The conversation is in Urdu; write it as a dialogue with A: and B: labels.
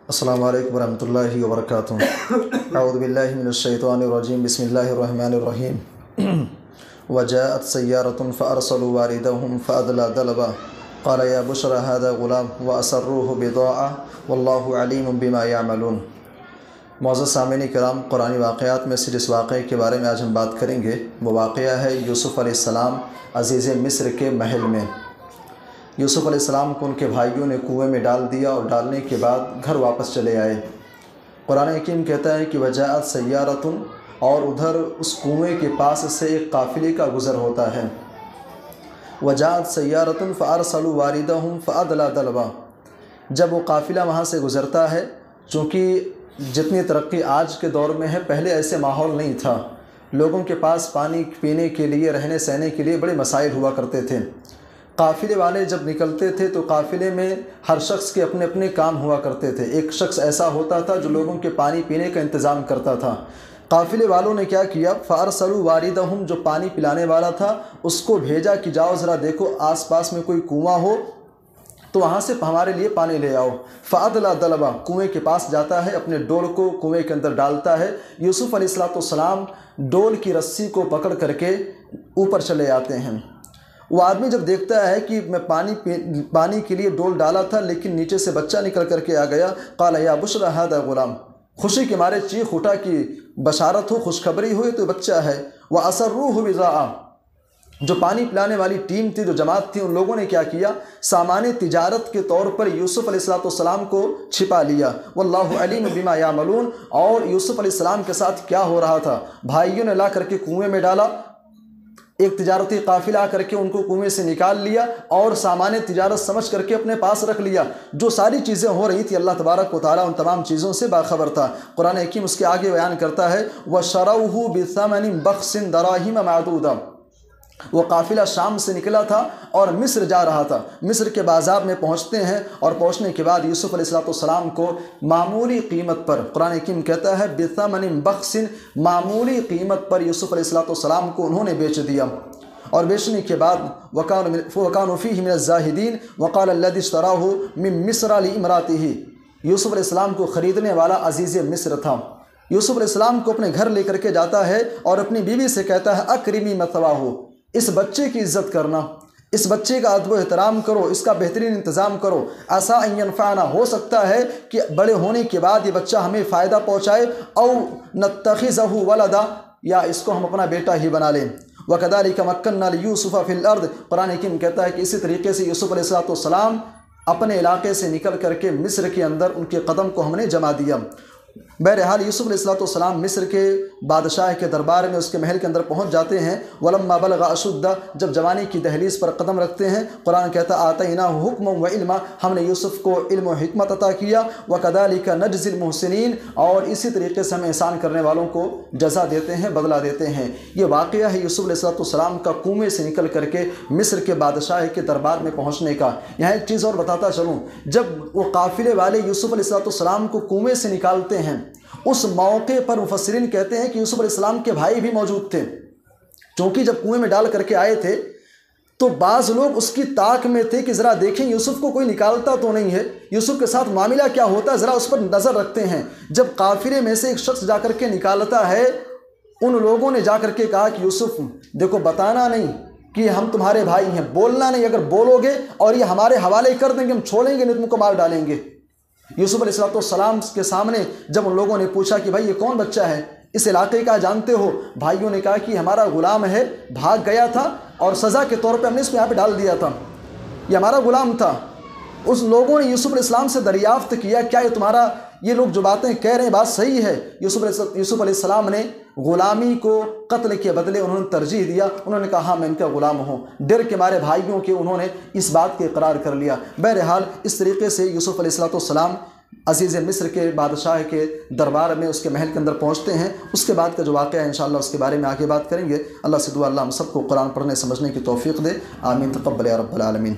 A: السلام علیکم ورحمۃ اللہ وبرکاتہ۔ اعوذ باللہ من الشیطان الرجیم، بسم اللہ الرحمن الرحیم۔ وجاءت سیارة فارسلوا واردهم فادلى دلبا قال یا بشرى هذا غلام واسروه بضاعة واللہ علیم بما یعملون۔ معزز سامعین کرام، قرآنی واقعات میں سے جس واقعے کے بارے میں آج ہم بات کریں گے وہ واقعہ ہے یوسف علیہ السلام عزیز مصر کے محل میں۔ یوسف علیہ السلام کو ان کے بھائیوں نے کنویں میں ڈال دیا اور ڈالنے کے بعد گھر واپس چلے آئے۔ قرآن حکیم کہتا ہے کہ وجاءت سیارۃ، اور ادھر اس کنویں کے پاس سے ایک قافلے کا گزر ہوتا ہے۔ وجاءت سیارۃ فارسلوا واردهم فادلى دلبا، جب وہ قافلہ وہاں سے گزرتا ہے، چونکہ جتنی ترقی آج کے دور میں ہے پہلے ایسے ماحول نہیں تھا، لوگوں کے پاس پانی پینے کے لیے، رہنے سہنے کے لیے بڑے مسائل ہوا کرتے تھے۔ قافلے والے جب نکلتے تھے تو قافلے میں ہر شخص کے اپنے اپنے کام ہوا کرتے تھے۔ ایک شخص ایسا ہوتا تھا جو لوگوں کے پانی پینے کا انتظام کرتا تھا۔ قافلے والوں نے کیا کیا، فارسلوا واردهم، جو پانی پلانے والا تھا اس کو بھیجا کہ جاؤ ذرا دیکھو آس پاس میں کوئی کنواں ہو تو وہاں سے ہمارے لیے پانی لے آؤ۔ فادلى دلبا، کنویں کے پاس جاتا ہے، اپنے ڈول کو کنویں کے اندر ڈالتا ہے۔ یوسف علیہ السلام ڈول کی رسی کو پکڑ کر کے اوپر چلے آتے ہیں۔ وہ آدمی جب دیکھتا ہے کہ میں پانی کے لیے ڈول ڈالا تھا لیکن نیچے سے بچہ نکل کر کے آ گیا، قال یا بشرى هذا غلام، خوشی کے مارے چیخ اٹھا کہ بشارت ہو، خوشخبری ہوئی تو بچہ ہے۔ واسروه بضاعة، جو پانی پلانے والی ٹیم تھی، جو جماعت تھی، ان لوگوں نے کیا کیا، سامان تجارت کے طور پر یوسف علیہ السلام کو چھپا لیا۔ واللہ علیم بما یعملون، اور یوسف علیہ السلام کے ساتھ کیا ہو رہا تھا، بھائیوں نے لا کر کے کنویں میں ڈالا، ایک تجارتی قافلہ آ کر کے ان کو کنویں سے نکال لیا اور سامان تجارت سمجھ کر کے اپنے پاس رکھ لیا۔ جو ساری چیزیں ہو رہی تھی اللہ تبارک و تعالیٰ ان تمام چیزوں سے باخبر تھا۔ قرآن حکیم اس کے آگے بیان کرتا ہے وَشَرَوْهُ بِثَمَنٍ بَخْسٍ دَرَاهِمَ مَعْدُودَةٍ، وہ قافلہ شام سے نکلا تھا اور مصر جا رہا تھا۔ مصر کے بازار میں پہنچتے ہیں اور پہنچنے کے بعد یوسف علیہ السلام کو معمولی قیمت پر، قرآن حکیم کہتا ہے بِثَمَنٍ بَخْسٍ، معمولی قیمت پر یوسف علیہ السلام کو انہوں نے بیچ دیا۔ اور بیچنے کے بعد وَكَانُوا فِيهِ مِنَ الزَّاهِدِينَ وَقَالَ الَّذِي اشْتَرَاهُ مِن مِّصْرَ لِامْرَأَتِهِ، یوسف علیہ السلام کو خریدنے والا عزیز مصر تھا۔ یوسف علیہ السلام کو اپنے گھر لے کر کے جاتا ہے اور اپنی بیوی سے کہتا ہے اکرمی مثواہ، اس بچے کی عزت کرنا، اس بچے کا ادب و احترام کرو، اس کا بہترین انتظام کرو، عسیٰ ان ینفعنا، ہو سکتا ہے کہ بڑے ہونے کے بعد یہ بچہ ہمیں فائدہ پہنچائے، او نتخذہ ولدا، یا اس کو ہم اپنا بیٹا ہی بنا لیں۔ وَكَذَلِكَ مَكَّنَّا لِيُوسُفَ فِي الْأَرْضِ، قرآن حکیم کہتا ہے کہ اسی طریقے سے یوسف علیہ السلام اپنے علاقے سے نکل کر کے مصر کے اندر ان کے قدم کو ہم نے جما دیا۔ بہرحال یوسف علیہ السلام مصر کے بادشاہ کے دربار میں، اس کے محل کے اندر پہنچ جاتے ہیں۔ وَلَمَّا بَلَغَ أَشُدَّهُ، جب جوانی کی دہلیز پر قدم رکھتے ہیں، قرآن کہتا آتَيْنَاهُ حُكْمًا وَعِلْمًا، ہم نے یوسف کو علم و حکمت عطا کیا۔ وَكَذَلِكَ نَجْزِي الْمُحْسِنِينَ، اور اسی طریقے سے ہم احسان کرنے والوں کو جزا دیتے ہیں، بدلہ دیتے ہیں۔ یہ واقعہ ہے یوسف علیہ السلام کا کنویں سے نکل کر کے مصر کے بادشاہ کے دربار میں پہنچنے کا۔ یہاں ایک چیز اور بتاتا چلوں، جب وہ قافلے والے یوسف علیہ السلام کو کنویں سے نکالتے ہیں، اس موقع پر مفسرین کہتے ہیں کہ یوسف علیہ السلام کے بھائی بھی موجود تھے، چونکہ جب کنویں میں ڈال کر کے آئے تھے تو بعض لوگ اس کی طاق میں تھے کہ ذرا دیکھیں یوسف کو کوئی نکالتا تو نہیں ہے، یوسف کے ساتھ معاملہ کیا ہوتا ہے، ذرا اس پر نظر رکھتے ہیں۔ جب قافلے میں سے ایک شخص جا کر کے نکالتا ہے، ان لوگوں نے جا کر کے کہا کہ یوسف دیکھو، بتانا نہیں کہ ہم تمہارے بھائی ہیں، بولنا نہیں، اگر بولو گے اور یہ ہمارے حوالے کر دیں گے ہم چھوڑیں گے نہیں، تم کو مار ڈالیں گے۔ یوسف علیہ السلام کے سامنے جب ان لوگوں نے پوچھا کہ بھائی یہ کون بچہ ہے، اس علاقے کا جانتے ہو؟ بھائیوں نے کہا کہ ہمارا غلام ہے، بھاگ گیا تھا اور سزا کے طور پہ ہم نے اس کو یہاں پہ ڈال دیا تھا، یہ ہمارا غلام تھا۔ اس لوگوں نے یوسف علیہ السلام سے دریافت کیا کیا یہ تمہارا، یہ لوگ جو باتیں کہہ رہے ہیں بات صحیح ہے؟ یوسف علیہ السلام نے غلامی کو قتل کے بدلے انہوں نے ترجیح دیا، انہوں نے کہا ہاں میں ان کا غلام ہوں۔ ڈر کے مارے بھائیوں کے انہوں نے اس بات کے اقرار کر لیا۔ بہرحال اس طریقے سے یوسف علیہ السلام عزیز مصر کے بادشاہ کے دربار میں، اس کے محل کے اندر پہنچتے ہیں۔ اس کے بعد کا جو واقعہ ہے انشاءاللہ اس کے بارے میں آگے بات کریں گے۔ اللہ سے دعا اللہ ہم سب کو قرآن پڑھنے سمجھنے کی توفیق دے، آمین، تقبل یا رب العالمین۔